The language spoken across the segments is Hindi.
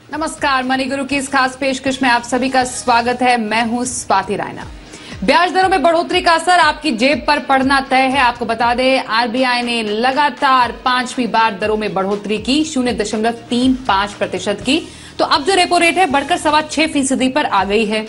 नमस्कार, मनी गुरु की इस खास पेशकश में आप सभी का स्वागत है। मैं हूं स्वाति रायना। ब्याज दरों में बढ़ोतरी का असर आपकी जेब पर पड़ना तय है। आपको बता दें, आरबीआई ने लगातार 5वीं बार दरों में बढ़ोतरी की 0.35% की। तो अब जो रेपो रेट है बढ़कर 6.25% पर आ गई है।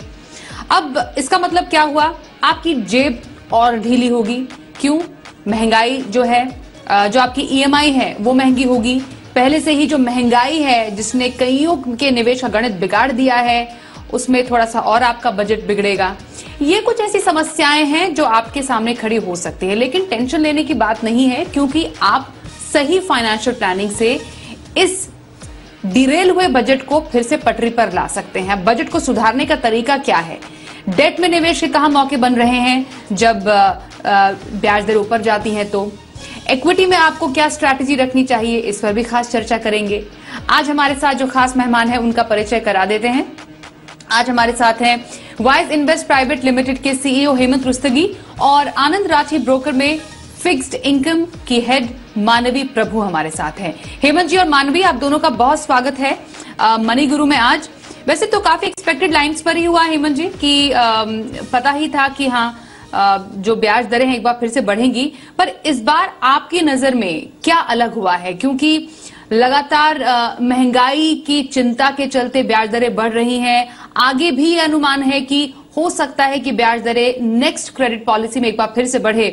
अब इसका मतलब क्या हुआ? आपकी जेब और ढीली होगी। क्यों? महंगाई जो है, जो आपकी ईएमआई है वो महंगी होगी। पहले से ही जो महंगाई है जिसने कईयों के निवेश का गणित बिगाड़ दिया है, उसमें थोड़ा सा और आपका बजट बिगड़ेगा। ये कुछ ऐसी समस्याएं हैं जो आपके सामने खड़ी हो सकती है, लेकिन टेंशन लेने की बात नहीं है, क्योंकि आप सही फाइनेंशियल प्लानिंग से इस डिरेल हुए बजट को फिर से पटरी पर ला सकते हैं। बजट को सुधारने का तरीका क्या है? डेट में निवेश के कहां मौके बन रहे हैं जब ब्याज दर ऊपर जाती हैं? तो इक्विटी में आपको क्या स्ट्रैटेजी रखनी चाहिए, इस पर भी खास चर्चा करेंगे। आज हमारे साथ जो खास मेहमान है उनका परिचय करा देते हैं। आज हमारे साथ हैं वाइज इन्वेस्ट प्राइवेट लिमिटेड के सीईओ हेमंत रुस्तगी और आनंद राठी ब्रोकर में फिक्स्ड इनकम की हेड मानवी प्रभु हमारे साथ हैं। हेमंत जी और मानवी, आप दोनों का बहुत स्वागत है मनी गुरु में आज। वैसे तो काफी एक्सपेक्टेड लाइन्स पर ही हुआ हेमंत जी कि पता ही था कि हाँ जो ब्याज दरें हैं एक बार फिर से बढ़ेंगी, पर इस बार आपकी नजर में क्या अलग हुआ है? क्योंकि लगातार महंगाई की चिंता के चलते ब्याज दरें बढ़ रही हैं। आगे भी ये अनुमान है कि हो सकता है कि ब्याज दरें नेक्स्ट क्रेडिट पॉलिसी में एक बार फिर से बढ़े।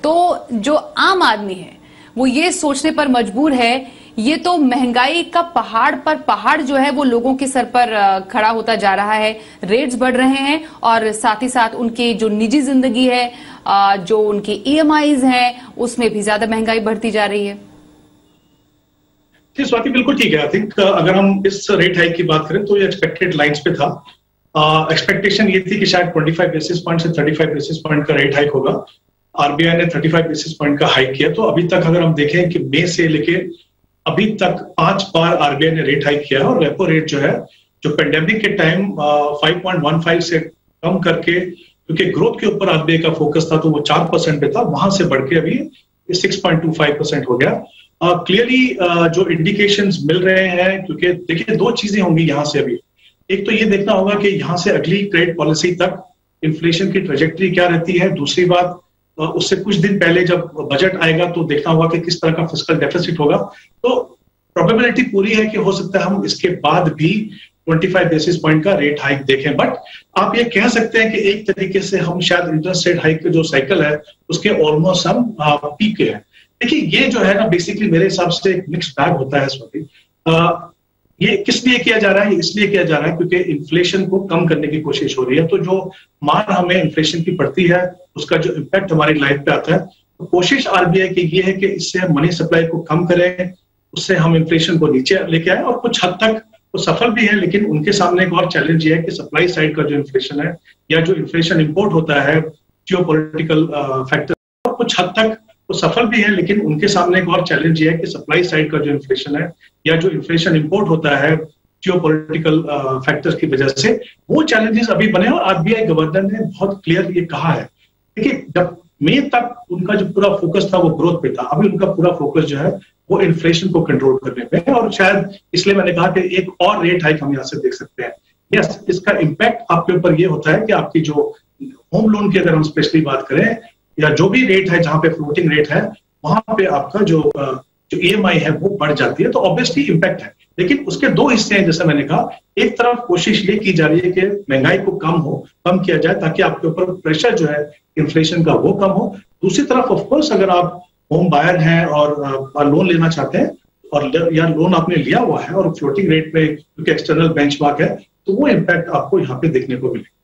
तो जो आम आदमी है वो ये सोचने पर मजबूर है, ये तो महंगाई का पहाड़ पर पहाड़ जो है वो लोगों के सर पर खड़ा होता जा रहा है। रेट्स बढ़ रहे हैं और साथ ही साथ उनकी जो निजी जिंदगी है, जो उनकी ईएमआईज हैं, उसमें भी ज्यादा महंगाई बढ़ती जा रही है। जी स्वाति, बिल्कुल ठीक है। आई थिंक अगर हम इस रेट हाइक की बात करें तो ये एक्सपेक्टेड लाइंस पे था। एक्सपेक्टेशन ये थी कि शायद 25 बेसिस पॉइंट से 35 बेसिस पॉइंट का रेट हाइक होगा। आरबीआई ने 35 बेसिस पॉइंट का हाइक किया। तो अभी तक अगर हम देखें कि मई से लेके अभी तक 5 बार आरबीआई ने रेट हाइक किया है, और रेपो रेट जो है, जो पेंडेमिक के टाइम 5.15 से कम करके, क्योंकि ग्रोथ के ऊपर आरबीआई का फोकस था तो वो 4% पे था, वहां से बढ़ के अभी 6.25% हो गया। क्लियरली जो इंडिकेशंस मिल रहे हैं, क्योंकि देखिए दो चीजें होंगी यहाँ से अभी। एक तो ये देखना होगा कि यहाँ से अगली क्रेडिट पॉलिसी तक इन्फ्लेशन की ट्रेजेक्टरी क्या रहती है। दूसरी बात, उससे कुछ दिन पहले जब बजट आएगा तो देखना होगा कि किस तरह का फिस्कल डेफिसिट होगा। तो प्रोबेबिलिटी पूरी है कि हो सकता है हम इसके बाद भी 25 बेसिस पॉइंट का रेट हाइक देखें। बट आप ये कह सकते हैं कि एक तरीके से हम शायद इंटरेस्ट रेट हाइक का जो साइकिल है उसके ऑलमोस्ट हम पीक के हैं। देखिए ये जो है ना, बेसिकली मेरे हिसाब से एक मिक्स बैग होता है स्वाति। ये किस लिए किया जा रहा है? इसलिए किया जा रहा है क्योंकि इन्फ्लेशन को कम करने की कोशिश हो रही है। तो जो मार हमें इन्फ्लेशन की पड़ती है, उसका जो इम्पैक्ट हमारी लाइफ पे आता है, तो कोशिश आरबीआई की ये है कि इससे मनी सप्लाई को कम करें, उससे हम इन्फ्लेशन को नीचे लेके आए। और कुछ हद तक वो सफल भी है, लेकिन उनके सामने एक और चैलेंज ये है कि सप्लाई साइड का जो इन्फ्लेशन है, या जो इन्फ्लेशन इंपोर्ट होता है जियोपॉलिटिकल फैक्टर, कुछ हद तक वो सफल भी है, लेकिन उनके सामने एक और चैलेंज ये है कि सप्लाई साइड का जो इन्फ्लेशन है, या जो इन्फ्लेशन इंपोर्ट होता है जियोपॉलिटिकल फैक्टर्स की वजह से, वो चैलेंजेस अभी बने। और आरबीआई गवर्नर ने बहुत क्लियर ये कहा है। देखिए जब मई तक उनका जो पूरा फोकस था वो ग्रोथ पे था, अभी उनका पूरा फोकस जो है वो इन्फ्लेशन को कंट्रोल करने पे है। और शायद इसलिए मैंने कहा कि एक और रेट हाइक हम यहाँ से देख सकते हैं। यस, इसका इम्पैक्ट आपके ऊपर ये होता है कि आपकी जो होम लोन की अगर हम स्पेशली बात करें, या जो भी रेट है जहां पे फ्लोटिंग रेट है, वहां पे आपका जो ईएमआई है वो बढ़ जाती है। तो ऑब्वियसली इम्पैक्ट है, लेकिन उसके दो हिस्से हैं। जैसे मैंने कहा, एक तरफ कोशिश ये की जा रही है कि महंगाई को कम किया जाए ताकि आपके ऊपर प्रेशर जो है इन्फ्लेशन का वो कम हो। दूसरी तरफ ऑफ कोर्स अगर आप होम बायर हैं और लोन लेना चाहते हैं, और या लोन आपने लिया हुआ है और फ्लोटिंग रेट पे क्योंकि एक्सटर्नल बेंचमार्क है, तो वो इम्पैक्ट आपको यहाँ पे देखने को मिलेगा।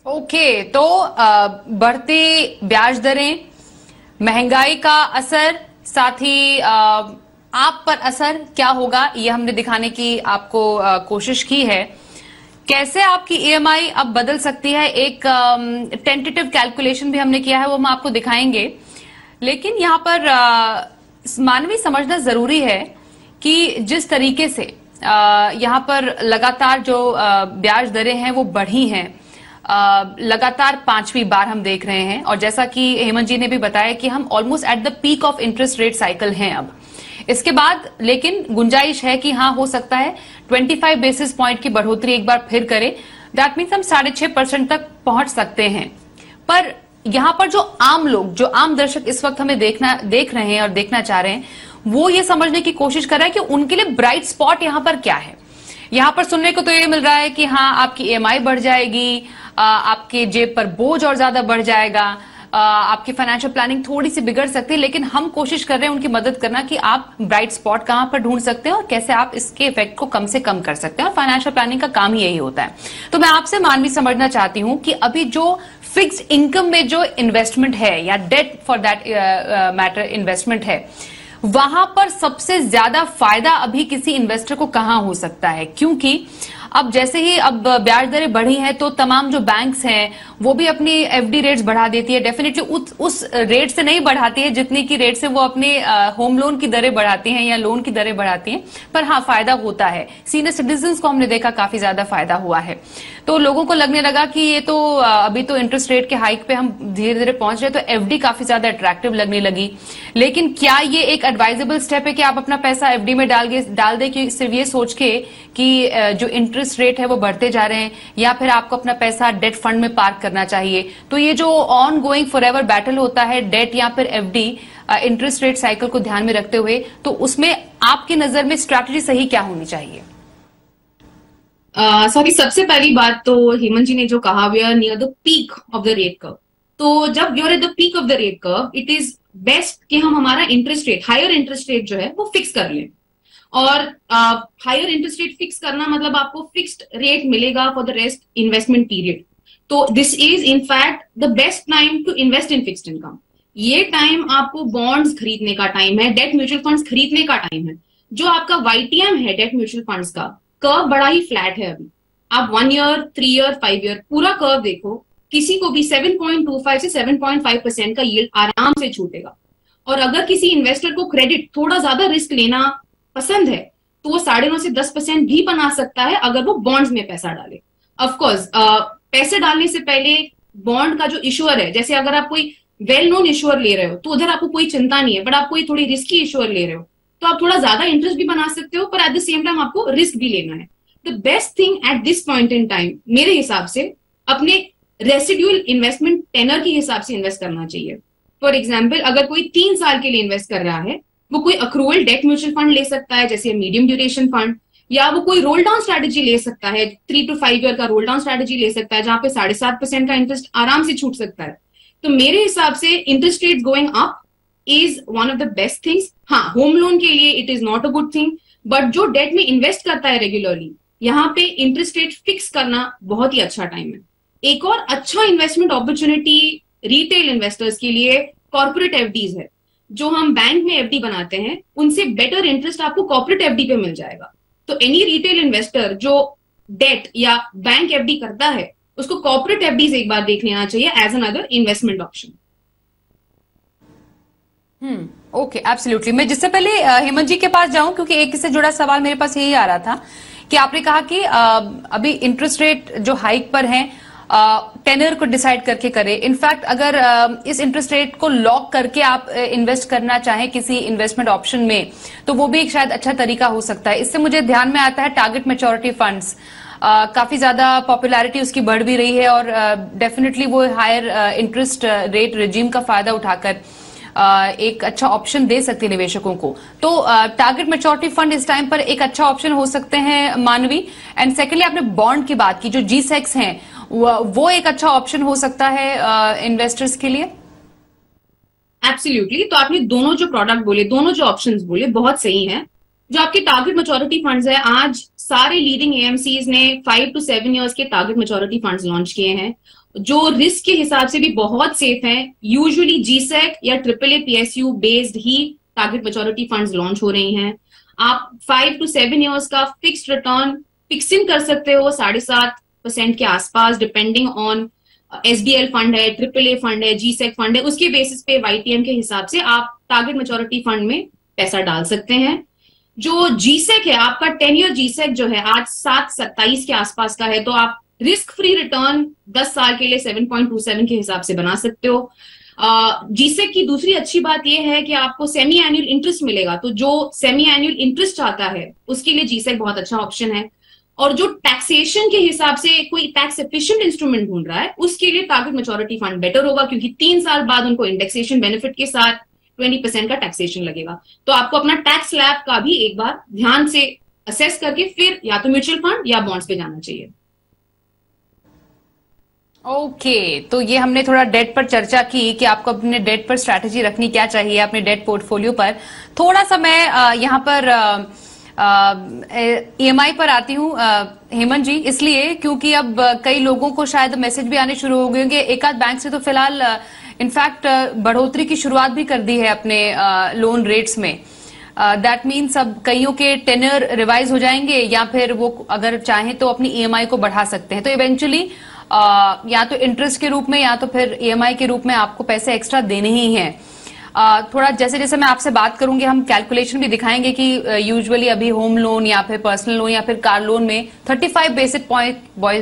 ओके, तो बढ़ती ब्याज दरें, महंगाई का असर, साथ ही आप पर असर क्या होगा, ये हमने दिखाने की आपको कोशिश की है। कैसे आपकी ईएमआई अब बदल सकती है, एक टेंटेटिव कैलकुलेशन भी हमने किया है, वो हम आपको दिखाएंगे। लेकिन यहाँ पर मानवी समझना जरूरी है कि जिस तरीके से यहाँ पर लगातार जो ब्याज दरें हैं वो बढ़ी हैं, लगातार 5वीं बार हम देख रहे हैं। और जैसा कि हेमंत जी ने भी बताया कि हम almost eight the peak of interest rate cycle हैं। अब इसके बाद लेकिन गुंजाइश है कि हाँ, हो सकता है 25 बेसिस पॉइंट की बढ़ोतरी एक बार फिर करे। दैट मीन्स हम 6.5% तक पहुंच सकते हैं। पर यहां पर जो आम लोग, जो आम दर्शक इस वक्त हमें देख रहे हैं और देखना चाह रहे हैं, वो ये समझने की कोशिश कर रहा है कि उनके लिए ब्राइट स्पॉट यहां पर क्या है। यहां पर सुनने को तो ये मिल रहा है कि हाँ, आपकी ईएमआई बढ़ जाएगी, आपके जेब पर बोझ और ज्यादा बढ़ जाएगा, आपकी फाइनेंशियल प्लानिंग थोड़ी सी बिगड़ सकती है। लेकिन हम कोशिश कर रहे हैं उनकी मदद करना कि आप ब्राइट स्पॉट कहां पर ढूंढ सकते हैं और कैसे आप इसके इफेक्ट को कम से कम कर सकते हैं। और फाइनेंशियल प्लानिंग का काम ही यही होता है। तो मैं आपसे मानवी समझना चाहती हूं कि अभी जो फिक्स्ड इनकम में जो इन्वेस्टमेंट है या debt for that matter investment है, वहां पर सबसे ज्यादा फायदा अभी किसी इन्वेस्टर को कहां हो सकता है? क्योंकि अब जैसे ही अब ब्याज दरें बढ़ी हैं तो तमाम जो बैंक्स हैं वो भी अपनी एफडी रेट्स बढ़ा देती है। डेफिनेटली उस रेट से नहीं बढ़ाती है जितनी की रेट से वो अपने होम लोन की दरें बढ़ाती हैं या लोन की दरें बढ़ाती हैं, पर हाँ, फायदा होता है। सीनियर सिटीजन्स को हमने देखा काफी ज्यादा फायदा हुआ है। तो लोगों को लगने लगा कि ये तो अभी तो इंटरेस्ट रेट के हाइक पे हम धीरे धीरे पहुंच रहे, तो एफडी काफी ज्यादा अट्रैक्टिव लगने लगी। लेकिन क्या ये एक एडवाइजेबल स्टेप है कि आप अपना पैसा एफडी में डाल दे कि सिर्फ ये सोच के कि जो इंटरेस्ट रेट है वो बढ़ते जा रहे हैं, या फिर आपको अपना पैसा डेट फंड में पार्क करना चाहिए? तो ये जो ऑन गोइंग फॉरएवर बैटल होता है डेट या फिर एफडी इंटरेस्ट रेट साइकिल को ध्यान में रखते हुए, तो उसमें आपकी नजर में स्ट्रैटेजी सही क्या होनी चाहिए? सॉरी, सबसे पहली बात तो हेमंत जी ने जो कहा, we are near the peak of the rate curve. तो जब you are at the peak of the rate curve, it is best कि हम हमारा interest rate, higher interest rate जो है वो फिक्स कर लें। और हायर इंटरेस्ट रेट फिक्स करना मतलब आपको फिक्स्ड रेट मिलेगा for the rest investment period. तो this is in fact the best time to invest in fixed income. ये टाइम आपको बॉन्ड्स खरीदने का टाइम है, डेट म्यूचुअल फंड्स खरीदने का टाइम है। जो आपका वाईटीएम है डेट म्यूचुअल फंड्स का, कर्व बड़ा ही फ्लैट है। अभी आप 1 ईयर, 3 ईयर, 5 ईयर पूरा कर्व देखो, किसी को भी 7.25 से 7.5% का यील्ड आराम से छूटेगा। और अगर किसी इन्वेस्टर को क्रेडिट, थोड़ा ज्यादा रिस्क लेना पसंद है, तो वो 9.5 से 10% भी बना सकता है अगर वो बॉन्ड्स में पैसा डाले। ऑफकोर्स पैसे डालने से पहले बॉन्ड का जो इशुअर है, जैसे अगर आप कोई वेल नोन इशुअर ले रहे हो तो उधर आपको कोई चिंता नहीं है, बट आप कोई थोड़ी रिस्की इशुअर ले रहे हो तो आप थोड़ा ज्यादा इंटरेस्ट भी बना सकते हो, पर एट द सेम टाइम आपको रिस्क भी लेना है। The best thing at this point in time मेरे हिसाब से अपने रेसिड्यूअल इन्वेस्टमेंट टेनर के हिसाब से इन्वेस्ट करना चाहिए। फॉर एग्जाम्पल, अगर कोई 3 साल के लिए इन्वेस्ट कर रहा है, वो कोई अक्रूवल डेट म्यूचुअल फंड ले सकता है, जैसे मीडियम ड्यूरेशन फंड, या वो कोई रोल डाउन स्ट्रैटेजी ले सकता है, 3 to 5 ईयर का रोल डाउन स्ट्रैटेजी ले सकता है, जहां पे 7.5% का इंटरेस्ट आराम से छूट सकता है। तो मेरे हिसाब से interest rate going up is one of the best things. हाँ, होम लोन के लिए it is not a good thing, but जो डेट में इन्वेस्ट करता है रेगुलरली, यहाँ पे इंटरेस्ट रेट फिक्स करना बहुत ही अच्छा टाइम है। एक और अच्छा इन्वेस्टमेंट अपॉर्चुनिटी रिटेल इन्वेस्टर्स के लिए कॉर्पोरेट एफडीज है। जो हम बैंक में एफडी बनाते हैं, उनसे बेटर इंटरेस्ट आपको कॉर्पोरेट एफडी पे मिल जाएगा। तो एनी रिटेल इन्वेस्टर जो डेट या बैंक एफडी करता है, उसको कॉर्पोरेट एफडीज एक बार देख लेना चाहिए as another investment option. Okay, absolutely. मैं जिससे पहले हेमंत जी के पास जाऊं, क्योंकि एक इससे जुड़ा सवाल मेरे पास यही आ रहा था कि आपने कहा कि अभी इंटरेस्ट रेट जो हाइक पर है, टेनर को डिसाइड करके करे। इनफैक्ट अगर इस इंटरेस्ट रेट को लॉक करके आप इन्वेस्ट करना चाहें किसी इन्वेस्टमेंट ऑप्शन में, तो वो भी एक शायद अच्छा तरीका हो सकता है। इससे मुझे ध्यान में आता है टारगेट मैच्योरिटी फंड्स, काफी ज्यादा पॉपुलैरिटी उसकी बढ़ भी रही है और डेफिनेटली वो हायर इंटरेस्ट रेट रेजिम का फायदा उठाकर एक अच्छा ऑप्शन दे सकते हैं निवेशकों को। तो टारगेट मैच्योरिटी फंड इस टाइम पर एक अच्छा ऑप्शन हो सकते हैं मानवी। एंड सेकेंडली, आपने बॉन्ड की बात की, जो G-Secs हैं वो एक अच्छा ऑप्शन हो सकता है इन्वेस्टर्स के लिए। एब्सोल्युटली। तो आपने दोनों जो प्रोडक्ट बोले, दोनों जो ऑप्शंस बोले, बहुत सही हैं। जो आपके टारगेट मैच्योरिटी फंड्स है, आज सारे लीडिंग एएमसीज ने 5 to 7 इयर्स के टारगेट मैच्योरिटी फंड्स लॉन्च किए हैं, जो रिस्क के हिसाब से भी बहुत सेफ हैं। यूजुअली G-Sec या AAA PSU बेस्ड ही टारगेट मैच्योरिटी फंड्स लॉन्च हो रही हैं। आप 5 to 7 इयर्स का फिक्स्ड रिटर्न फिक्सिंग कर सकते हो 7.5% के आसपास, डिपेंडिंग ऑन SBL फंड है, AAA फंड है, G-Sec फंड है, उसके बेसिस पे YTM के हिसाब से आप टारगेट मैच्योरिटी फंड में पैसा डाल सकते हैं। जो G-Sec है, आपका 10 ईयर G-Sec जो है आज 7.27 के आसपास का है, तो आप रिस्क फ्री रिटर्न 10 साल के लिए 7.27 के हिसाब से बना सकते हो। जीसेक की दूसरी अच्छी बात यह है कि आपको सेमी एनुअल इंटरेस्ट मिलेगा, तो जो सेमी एनुअल इंटरेस्ट आता है उसके लिए जीसेक बहुत अच्छा ऑप्शन है। और जो टैक्सेशन के हिसाब से कोई टैक्स एफिशिएंट इंस्ट्रूमेंट ढूंढ रहा है उसके लिए टारगेट मैच्योरिटी फंड बेटर होगा, क्योंकि 3 साल बाद उनको इंडेक्सेशन बेनिफिट के साथ 20% का टैक्सेशन लगेगा। तो आपको अपना टैक्स स्लैब का भी एक बार ध्यान से असेस करके फिर या तो म्यूचुअल फंड या बॉन्ड्स पे जाना चाहिए। ओके, तो ये हमने थोड़ा डेट पर चर्चा की कि आपको अपने डेट पर स्ट्रैटेजी रखनी क्या चाहिए अपने डेट पोर्टफोलियो पर। थोड़ा सा मैं यहाँ पर ईएमआई पर आती हूँ हेमंत जी, इसलिए क्योंकि अब कई लोगों को शायद मैसेज भी आने शुरू हो गए होंगे। एक आध बैंक से तो फिलहाल इनफैक्ट बढ़ोतरी की शुरुआत भी कर दी है अपने लोन रेट्स में। दैट मीन्स अब कईयों के टेनर रिवाइज हो जाएंगे या फिर वो अगर चाहें तो अपनी ईएमआई को बढ़ा सकते हैं। तो इवेंचुअली या तो इंटरेस्ट के रूप में या तो फिर ईएमआई के रूप में आपको पैसे एक्स्ट्रा देने ही हैं। थोड़ा जैसे जैसे मैं आपसे बात करूंगी हम कैलकुलेशन भी दिखाएंगे कि यूजुअली अभी होम लोन या फिर पर्सनल लोन या फिर कार लोन में 35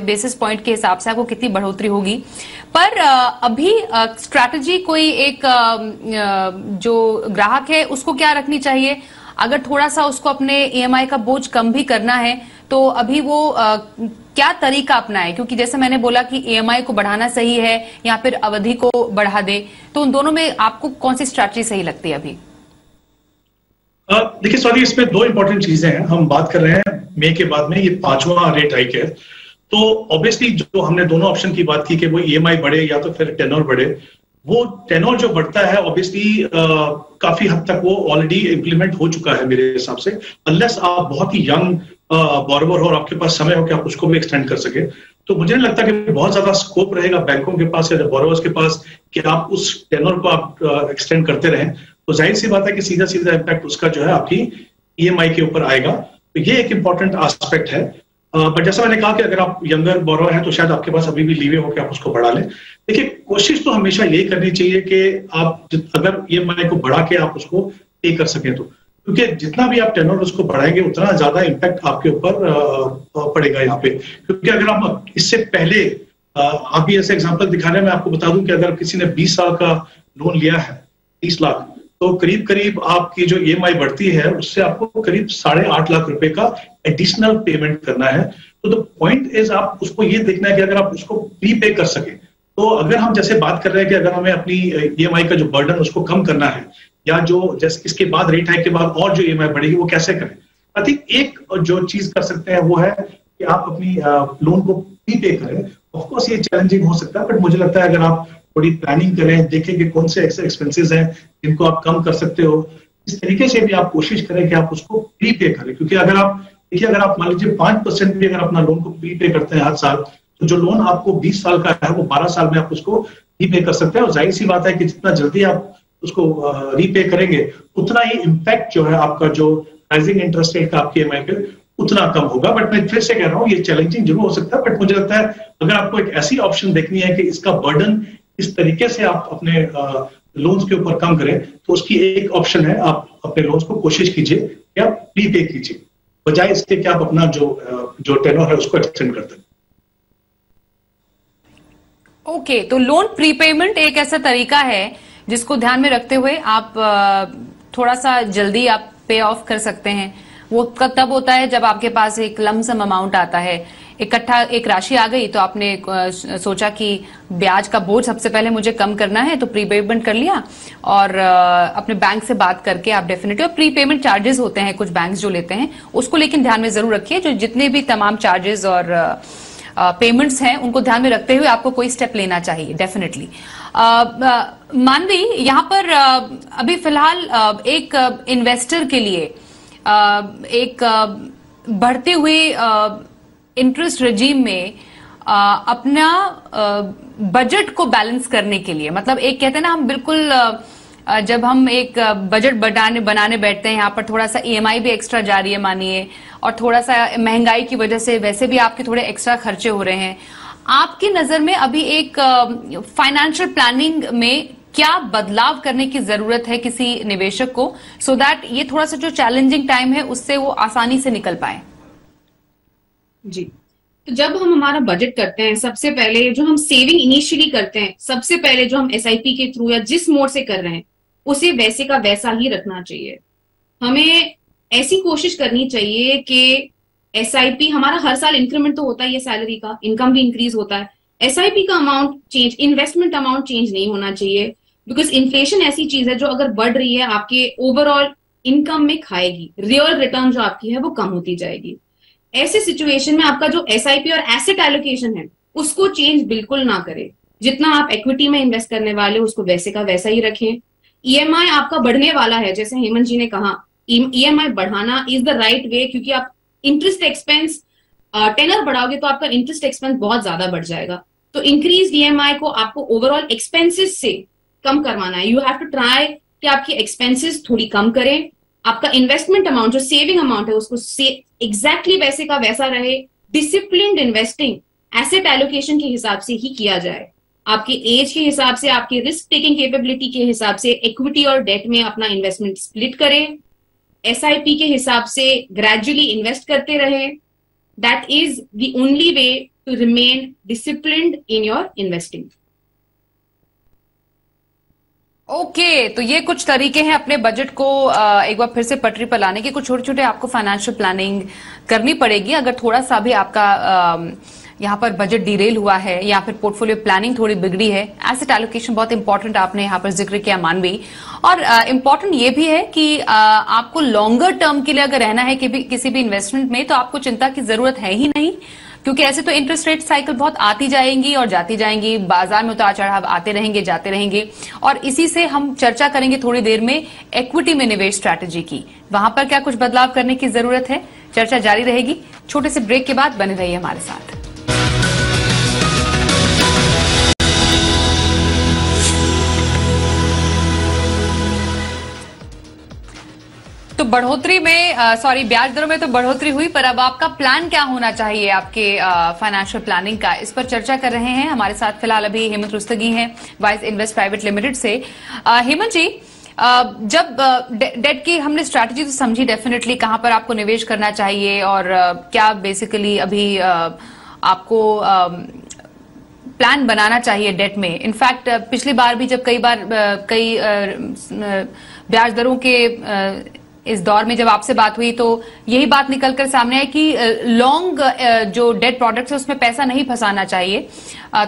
बेसिस पॉइंट के हिसाब से आपको कितनी बढ़ोतरी होगी। पर अभी स्ट्रैटेजी कोई एक जो ग्राहक है उसको क्या रखनी चाहिए, अगर थोड़ा सा उसको अपने ईएमआई का बोझ कम भी करना है तो अभी वो क्या तरीका अपनाए, क्योंकि जैसे मैंने बोला कि ईएमआई को बढ़ाना सही है या फिर अवधि को बढ़ा दे, तो उन दोनों में आपको कौन सी स्ट्रैटेजी सही लगती है अभी? देखिए स्वाति, इसमें 2 इंपॉर्टेंट चीजें हैं। हम बात कर रहे हैं मई के बाद में ये 5वां रेट हाइक है, तो ऑब्वियसली जो हमने दोनों ऑप्शन की बात की कि वो ईएमआई बढ़े या तो फिर टेनोर बढ़े, वो टेनोर जो बढ़ता है ऑब्वियसली काफी हद तक वो ऑलरेडी इंप्लीमेंट हो चुका है मेरे हिसाब से। अनलेस आप बहुत ही यंग बॉरोवर हो और आपके पास समय हो कि आप उसको भी एक्सटेंड कर सके, तो मुझे नहीं लगता कि बहुत ज्यादा स्कोप रहेगा बैंकों के पास या बोरोवर्स के पास कि आप उस टेनोर को आप एक्सटेंड करते रहें। तो जाहिर सी बात है कि सीधा सीधा इम्पैक्ट उसका जो है आपकी ईएमआई के ऊपर आएगा। तो ये एक इंपॉर्टेंट एस्पेक्ट है। बट जैसा मैंने कहा कि अगर आप यंगर बोरोवर हैं तो शायद आपके पास अभी भी लीवे हो कि आप उसको बढ़ा लें। देखिए, कोशिश तो हमेशा यही करनी चाहिए कि आप अगर ईएमआई को बढ़ा के आप उसको पे कर सकें, तो क्योंकि जितना भी आप टेनर उसको बढ़ाएंगे उतना ज्यादा इम्पैक्ट आपके ऊपर पड़ेगा यहाँ पे। क्योंकि अगर आप इससे पहले आप भी ऐसे एग्जांपल दिखा रहे हैं, मैं आपको बता दूं कि अगर किसी ने 20 साल का लोन लिया है 30 लाख, तो करीब करीब आपकी जो ईएमआई बढ़ती है उससे आपको करीब 8.5 लाख रुपए का एडिशनल पेमेंट करना है। तो द पॉइंट इज आप उसको ये देखना है कि अगर आप उसको प्री पे कर सके, तो अगर हम जैसे बात कर रहे हैं कि अगर हमें अपनी ईएमआई का जो बर्डन उसको कम करना है, या जो जैसे इसके बाद रेट हाइक के बाद और जो ईएमआई बढ़ेगी वो कैसे करें, आई थिंक एक जो चीज कर सकते हैं वो है कि आप अपनी लोन को प्री पे करें। ऑफकोर्स ये चैलेंजिंग हो सकता है, बट मुझे लगता है अगर आप थोड़ी प्लानिंग करें, देखें कि कौन से ऐसे एक्सपेंसेस हैं जिनको आप कम कर सकते हो, इस तरीके से भी आप कोशिश करें कि आप उसको प्री पे करें। क्योंकि अगर आप देखिए, अगर आप मान लीजिए 5% भी अगर अपना लोन को प्री पे करते हैं हर साल, तो जो लोन आपको 20 साल का है वो 12 साल में आप उसको प्री पे कर सकते हैं। और जाहिर सी बात है कि जितना जल्दी आप उसको रीपे करेंगे उतना ही इम्पैक्ट जो है आपका जो राइजिंग इंटरेस्ट रेट का आपके ईएमआई पे उतना कम होगा। बट मैं फिर से कह रहा हूँ ये चैलेंजिंग जरूर हो सकता है, बट मुझे लगता है अगर आपको एक ऐसी ऑप्शन देखनी है कि इसका बर्डन इस तरीके से आप अपने लोन्स के ऊपर कम करें, तो उसकी एक ऑप्शन है आप अपने लोन्स को कोशिश कीजिए या प्रीपे कीजिए, बजाय इसके कि आप अपना जो टेनर है उसको एक्सटेंड करते हैं। ओके, तो लोन प्रीपेमेंट एक ऐसा तरीका है जिसको ध्यान में रखते हुए आप थोड़ा सा जल्दी आप पे ऑफ कर सकते हैं। वो तब होता है जब आपके पास एक लमसम अमाउंट आता है, इकट्ठा एक राशि आ गई, तो आपने सोचा कि ब्याज का बोझ सबसे पहले मुझे कम करना है, तो प्रीपेमेंट कर लिया और अपने बैंक से बात करके आप डेफिनेटली, प्रीपेमेंट चार्जेस होते हैं कुछ बैंक्स जो लेते हैं, उसको लेकिन ध्यान में जरूर रखिए। जो जितने भी तमाम चार्जेस और पेमेंट्स हैं उनको ध्यान में रखते हुए आपको कोई स्टेप लेना चाहिए डेफिनेटली। मानवी, यहाँ पर अभी फिलहाल एक इन्वेस्टर के लिए एक बढ़ते हुए इंटरेस्ट रेजीम में अपना बजट को बैलेंस करने के लिए, मतलब एक कहते हैं ना हम बिल्कुल जब हम एक बजट बनाने बैठते हैं, यहाँ पर थोड़ा सा ईएमआई भी एक्स्ट्रा जा रही है मानिए, और थोड़ा सा महंगाई की वजह से वैसे भी आपके थोड़े एक्स्ट्रा खर्चे हो रहे हैं। आपकी नजर में अभी एक फाइनेंशियल प्लानिंग में क्या बदलाव करने की जरूरत है किसी निवेशक को, सो दैट ये थोड़ा सा जो चैलेंजिंग टाइम है उससे वो आसानी से निकल पाए? जी, तो जब हम हमारा बजट करते हैं, सबसे पहले जो हम सेविंग इनिशियली करते हैं, सबसे पहले जो हम एसआईपी के थ्रू या जिस मोड से कर रहे हैं उसे वैसे का वैसा ही रखना चाहिए। हमें ऐसी कोशिश करनी चाहिए कि एसआईपी हमारा हर साल इंक्रीमेंट तो होता ही है, सैलरी का, इनकम भी इंक्रीज होता है, एसआईपी का amount change, investment amount change नहीं होना चाहिए। बिकॉज इन्फ्लेशन ऐसी चीज है जो अगर बढ़ रही है आपके ओवरऑल इनकम में खाएगी, रियल रिटर्न जो आपकी है वो कम होती जाएगी। ऐसे सिचुएशन में आपका जो एसआईपी और एसेट एलोकेशन है उसको चेंज बिल्कुल ना करें। जितना आप इक्विटी में इन्वेस्ट करने वाले हो उसको वैसे का वैसा ही रखें। ईएमआई आपका बढ़ने वाला है, जैसे हेमंत जी ने कहा, ईएमआई बढ़ाना इज द राइट वे, क्योंकि आप इंटरेस्ट एक्सपेंस टेनर बढ़ाओगे तो आपका इंटरेस्ट एक्सपेंस बहुत ज्यादा बढ़ जाएगा। तो इंक्रीज ईएमआई को आपको ओवरऑल एक्सपेंसेस से कम करवाना है। यू हैव टू ट्राई कि आपकी एक्सपेंसेस थोड़ी कम करें, आपका इन्वेस्टमेंट अमाउंट जो सेविंग अमाउंट है उसको एग्जैक्टली वैसे का वैसा रहे। डिसिप्लिन्ड इन्वेस्टिंग एसेट एलोकेशन के हिसाब से ही किया जाए, आपके एज के हिसाब से, आपकी रिस्क टेकिंग कैपेबिलिटी के हिसाब से इक्विटी और डेट में अपना इन्वेस्टमेंट स्प्लिट करें, एसआईपी के हिसाब से ग्रेजुअली इन्वेस्ट करते रहे। That is the only way to remain disciplined in your investing. Okay, तो ये कुछ तरीके हैं अपने बजट को एक बार फिर से पटरी पर लाने के। कुछ छोटे छोटे आपको फाइनेंशियल प्लानिंग करनी पड़ेगी अगर थोड़ा सा भी आपका यहाँ पर बजट डिरेल हुआ है या फिर पोर्टफोलियो प्लानिंग थोड़ी बिगड़ी है। एसेट एलोकेशन बहुत इंपॉर्टेंट आपने यहाँ पर जिक्र किया मानवी, और इम्पॉर्टेंट ये भी है कि आपको लॉन्गर टर्म के लिए अगर रहना है कि किसी भी इन्वेस्टमेंट में, तो आपको चिंता की जरूरत है ही नहीं, क्योंकि ऐसे तो इंटरेस्ट रेट साइकिल बहुत आती जाएंगी और जाती जाएंगी, बाजार में उतार चढ़ाव आते रहेंगे जाते रहेंगे। और इसी से हम चर्चा करेंगे थोड़ी देर में इक्विटी में निवेश स्ट्रैटेजी की, वहां पर क्या कुछ बदलाव करने की जरूरत है। चर्चा जारी रहेगी छोटे से ब्रेक के बाद, बने रहिए हमारे साथ। तो बढ़ोतरी में ब्याज दरों में तो बढ़ोतरी हुई, पर अब आपका प्लान क्या होना चाहिए आपके फाइनेंशियल प्लानिंग का, इस पर चर्चा कर रहे हैं। हमारे साथ फिलहाल अभी हेमंत रुस्तगी हैं, वाइस इन्वेस्ट प्राइवेट लिमिटेड से। हेमंत जी, जब डेट की हमने स्ट्रैटेजी तो समझी डेफिनेटली, कहां पर आपको निवेश करना चाहिए और क्या बेसिकली अभी आपको प्लान बनाना चाहिए डेट में। इनफैक्ट पिछली बार भी जब कई ब्याज दरों के इस दौर में जब आपसे बात हुई तो यही बात निकलकर सामने आई कि लॉन्ग जो डेट प्रोडक्ट्स है उसमें पैसा नहीं फंसाना चाहिए,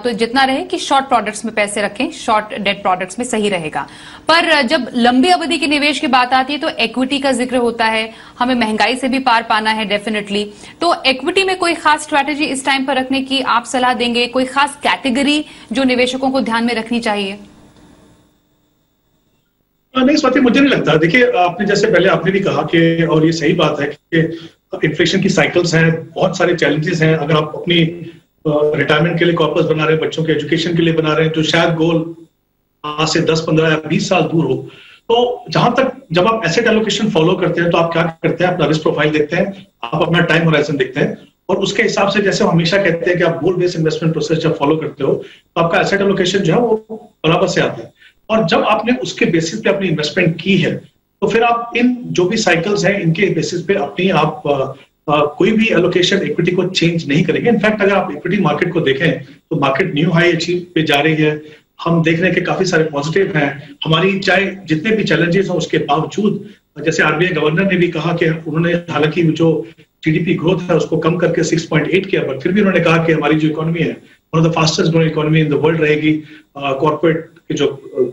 तो जितना रहे कि शॉर्ट प्रोडक्ट्स में पैसे रखें, शॉर्ट डेट प्रोडक्ट्स में सही रहेगा। पर जब लंबी अवधि के निवेश की बात आती है तो इक्विटी का जिक्र होता है, हमें महंगाई से भी पार पाना है डेफिनेटली। तो इक्विटी में कोई खास स्ट्रैटेजी इस टाइम पर रखने की आप सलाह देंगे, कोई खास कैटेगरी जो निवेशकों को ध्यान में रखनी चाहिए? नहीं स्वाति, मुझे नहीं लगता। देखिए, आपने जैसे पहले आपने भी कहा कि, और ये सही बात है कि इन्फ्लेशन की साइकिल्स हैं, बहुत सारे चैलेंजेस हैं। अगर आप अपनी रिटायरमेंट के लिए कॉर्पस बना रहे हैं, बच्चों के एजुकेशन के लिए बना रहे हैं, जो शायद गोल आज से 10, 15 या 20 साल दूर हो, तो जहां तक जब आप एसेट एलोकेशन फॉलो करते हैं तो आप क्या करते हैं, अपना रिस्क प्रोफाइल देखते हैं, आप अपना टाइम होराइजन देखते हैं, और उसके हिसाब से, जैसे हम हमेशा कहते हैं कि आप गोल बेस्ड इन्वेस्टमेंट प्रोसेस जब फॉलो करते हो तो आपका एसेट एलोकेशन जो है वो बराबर से आता है। और जब आपने उसके बेसिस पे अपनी इन्वेस्टमेंट की है तो फिर आप इन जो भी साइकिल्स हैं इनके बेसिस पे अपनी आप कोई भी एलोकेशन इक्विटी को चेंज नहीं करेंगे। इनफैक्ट अगर आप इक्विटी मार्केट को देखें तो मार्केट न्यू हाई अचीव पे जा रही है। हम देख रहे हैं कि काफी सारे पॉजिटिव हैं। हमारी चाहे जितने भी चैलेंजेस हैं उसके बावजूद, जैसे आरबीआई गवर्नर ने भी कहा कि उन्होंने हालांकि जो जीडीपी ग्रोथ है उसको कम करके 6.8 किया, पर फिर भी उन्होंने कहा कि हमारी जो इकोनॉमी है one of the fastest growing economy in the world रहेगी। कॉर्पोरेट के जो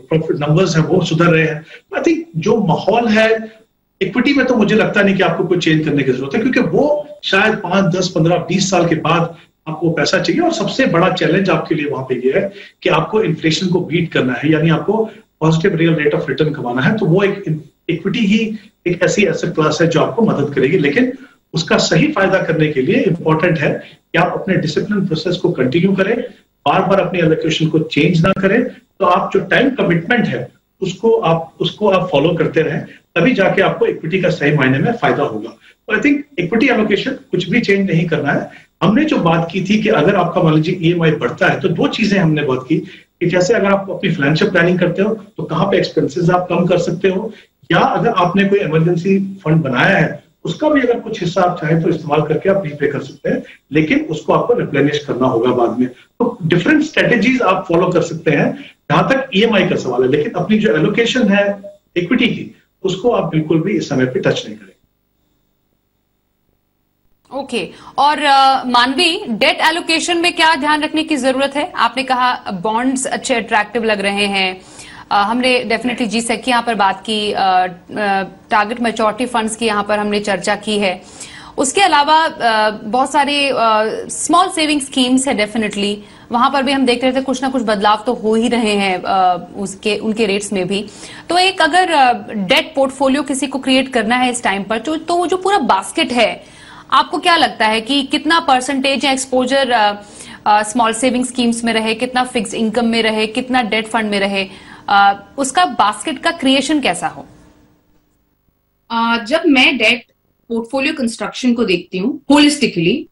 प्रॉफिट नंबर्स हैं वो सुधर रहे हैं। आई थिंक जो माहौल है इक्विटी में, तो मुझे लगता नहीं कि आपको कोई चेंज करने की जरूरत है, क्योंकि वो शायद 5, 10, 15, 20 साल के बाद आपको पैसा चाहिए। और सबसे बड़ा चैलेंज आपके लिए वहां पे ये है कि आपको इन्फ्लेशन को बीट करना है, यानी आपको positive real rate of return कमाना है। तो वो एक इक्विटी ही एक ऐसी एसेट क्लास है जो आपको मदद करेगी, लेकिन उसका सही फायदा करने के लिए इंपॉर्टेंट है कि आप अपने डिसिप्लिन प्रोसेस को कंटिन्यू करें, बार बार अपनी एलोकेशन को चेंज ना करें। तो आप जो टाइम कमिटमेंट है उसको आप फॉलो करते रहें, तभी जाके आपको इक्विटी का सही मायने में फायदा होगा। तो आई थिंक इक्विटी एलोकेशन कुछ भी चेंज नहीं करना है। हमने जो बात की थी कि अगर आपका मान लीजिए ईएमआई बढ़ता है तो दो चीजें हमने बात की कि जैसे अगर आप अपनी फाइनेंशियल प्लानिंग करते हो तो कहाँ पे एक्सपेंसेस आप कम कर सकते हो, या अगर आपने कोई इमरजेंसी फंड बनाया है उसका भी अगर कुछ हिस्सा आप चाहें तो इस्तेमाल करके आप रीपे कर सकते हैं, लेकिन उसको आपको रिप्लेनिश करना होगा बाद में। तो डिफरेंट स्ट्रेटेजीज आप फॉलो कर सकते हैं जहां तक ईएमआई का सवाल है, लेकिन अपनी जो एलोकेशन है इक्विटी की उसको आप बिल्कुल भी इस समय पे टच नहीं करें। ओके और मानवी, डेट एलोकेशन में क्या ध्यान रखने की जरूरत है? आपने कहा बॉन्ड्स अच्छे अट्रैक्टिव लग रहे हैं, हमने डेफिनेटली जीसेक की यहाँ पर बात की, टारगेट मैच्योरिटी फंड्स की यहाँ पर हमने चर्चा की है। उसके अलावा बहुत सारे स्मॉल सेविंग स्कीम्स है, डेफिनेटली वहां पर भी हम देख रहे थे कुछ ना कुछ बदलाव तो हो ही रहे हैं उनके रेट्स में भी। तो एक अगर डेट पोर्टफोलियो किसी को क्रिएट करना है इस टाइम पर, तो वो जो पूरा बास्केट है, आपको क्या लगता है कि कितना परसेंटेज या एक्सपोजर स्मॉल सेविंग स्कीम्स में रहे, कितना फिक्स इनकम में रहे, कितना डेट फंड में रहे, उसका बास्केट का क्रिएशन कैसा हो? जब मैं डेट पोर्टफोलियो कंस्ट्रक्शन को देखती हूँ होलिस्टिकली,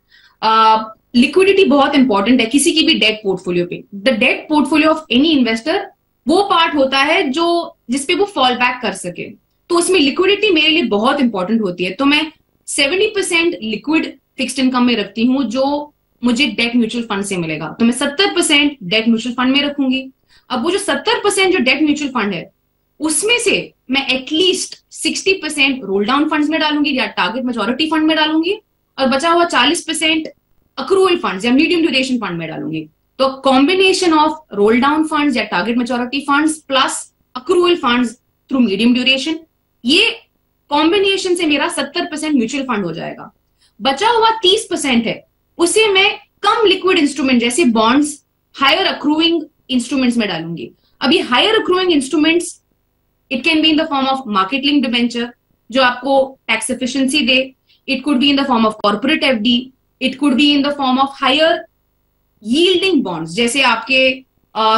लिक्विडिटी बहुत इंपॉर्टेंट है किसी की भी डेट पोर्टफोलियो पे। The debt portfolio of any investor वो पार्ट होता है जो जिसपे वो फॉल बैक कर सके, तो उसमें लिक्विडिटी मेरे लिए बहुत इंपॉर्टेंट होती है। तो मैं 70% लिक्विड फिक्स्ड इनकम में रखती हूँ जो मुझे डेट म्यूचुअल फंड से मिलेगा, तो मैं 70% डेट म्यूचुअल फंड में रखूंगी। अब वो जो 70% जो डेट म्यूचुअल फंड है उसमें से मैं एटलीस्ट 60% रोल डाउन फंड्स में डालूंगी या टारगेट मेजॉरिटी फंड में डालूंगी, और बचा हुआ 40% अक्रूवल फंड्स या मीडियम ड्यूरेशन फंड में डालूंगी। तो combination of roll down funds या target maturity funds plus accrual funds through medium duration, ये कॉम्बिनेशन से मेरा 70% म्यूचुअल फंड हो जाएगा। बचा हुआ 30% है उसे मैं कम लिक्विड इंस्ट्रूमेंट जैसे बॉन्ड्स, हायर अक्रूइंग इंस्ट्रूमेंट्स में डालूंगी। अब ये higher accruing instruments it can be in the form of market link debenture जो आपको टैक्स एफिशिएंसी दे, it could be in the form of corporate FD, it could be in the form of higher yielding bonds, जैसे आपके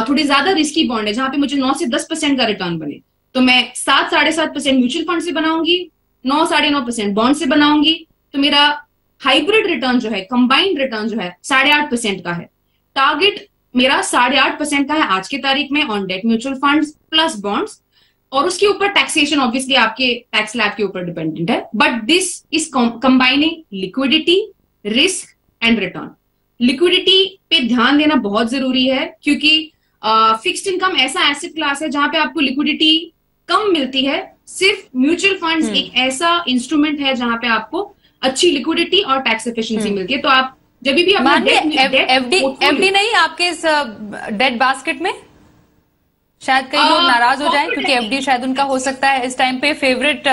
थोड़े ज्यादा रिस्की बॉन्ड है जहां पे मुझे 9 से 10% का रिटर्न बने, तो मैं 7-7.5% म्यूचुअल फंड से बनाऊंगी, 9-9.5% बॉन्ड से बनाऊंगी, तो मेरा हाइब्रिड रिटर्न जो है, कंबाइंड रिटर्न जो है 8.5% का है। टारगेट मेरा 8.5% का है आज की तारीख में on debt mutual funds plus bonds, और उसके ऊपर टैक्सेशन ऑब्वियसली आपके टैक्स स्लैब के ऊपर डिपेंडेंट है, but this is combining liquidity, risk and return. Liquidity पे ध्यान देना बहुत जरूरी है क्योंकि फिक्स्ड इनकम ऐसा एसेट क्लास है जहां पे आपको लिक्विडिटी कम मिलती है। सिर्फ म्यूचुअल फंड्स एक ऐसा इंस्ट्रूमेंट है जहां पे आपको अच्छी लिक्विडिटी और टैक्स एफिशिएंसी मिलती है। तो आप जब भी अपना एफडी नहीं आपके इस डेट बास्केट में, शायद कई लोग नाराज हो जाएं क्योंकि एफडी शायद उनका हो सकता है इस टाइम पे फेवरेट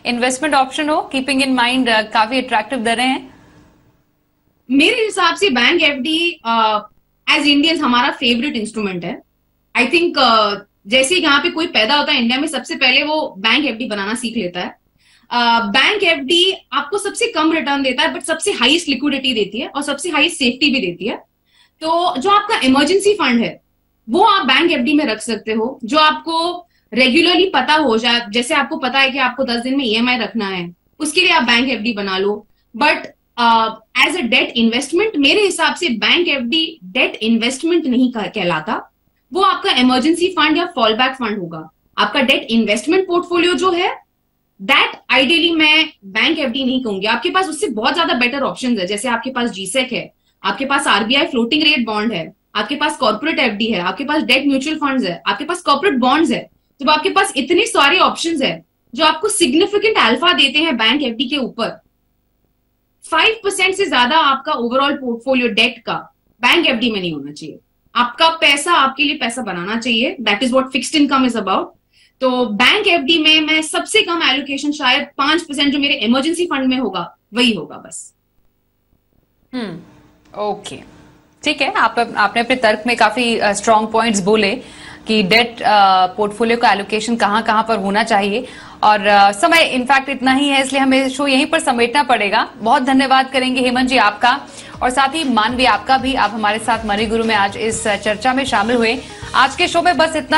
इन्वेस्टमेंट ऑप्शन हो, कीपिंग इन माइंड काफी अट्रैक्टिव दरें हैं। मेरे हिसाब से बैंक एफडी एज इंडियंस हमारा फेवरेट इंस्ट्रूमेंट है। आई थिंक जैसे यहाँ पे कोई पैदा होता है इंडिया में, सबसे पहले वो बैंक एफडी बनाना सीख लेता है। बैंक एफडी आपको सबसे कम रिटर्न देता है बट सबसे हाईएस्ट लिक्विडिटी देती है और सबसे हाईएस्ट सेफ्टी भी देती है। तो जो आपका इमरजेंसी फंड है वो आप बैंक एफडी में रख सकते हो, जो आपको रेगुलरली पता हो जाए, जैसे आपको पता है कि आपको 10 दिन में ईएमआई रखना है, उसके लिए आप बैंक एफडी बना लो। But as a debt investment मेरे हिसाब से बैंक एफडी डेट इन्वेस्टमेंट नहीं कहलाता, वो आपका इमरजेंसी फंड या फॉल बैक फंड होगा। आपका डेट इन्वेस्टमेंट पोर्टफोलियो जो है दैट आइडियली मैं बैंक एफडी नहीं कहूंगी, आपके पास उससे बहुत ज्यादा बेटर ऑप्शंस है। जैसे आपके पास जीसेक है, आपके पास आरबीआई फ्लोटिंग रेट बॉन्ड है, आपके पास कॉर्पोरेट एफडी है, आपके पास डेट म्यूचुअल फंड्स है, आपके पास कॉर्पोरेट बॉन्ड्स है। जब आपके पास इतने सारे ऑप्शंस है जो आपको सिग्निफिकेंट अल्फा देते हैं बैंक एफडी के ऊपर, 5% से ज्यादा आपका ओवरऑल पोर्टफोलियो डेट का बैंक एफडी में नहीं होना चाहिए। आपका पैसा आपके लिए पैसा बनाना चाहिए, that is what fixed income is about. तो बैंक एफडी में मैं सबसे कम एलोकेशन शायद 5% जो मेरे इमरजेंसी फंड में होगा वही होगा बस। ओके, ठीक है। आपने अपने तर्क में काफी स्ट्रॉन्ग पॉइंट्स बोले कि डेट पोर्टफोलियो का एलोकेशन कहां पर होना चाहिए, और समय इनफैक्ट इतना ही है इसलिए हमें शो यहीं पर समेटना पड़ेगा। बहुत धन्यवाद करेंगे हेमंत जी आपका, और साथ ही मानवी आपका भी। आप हमारे साथ मनी गुरु में आज इस चर्चा में शामिल हुए। आज के शो में बस इतना।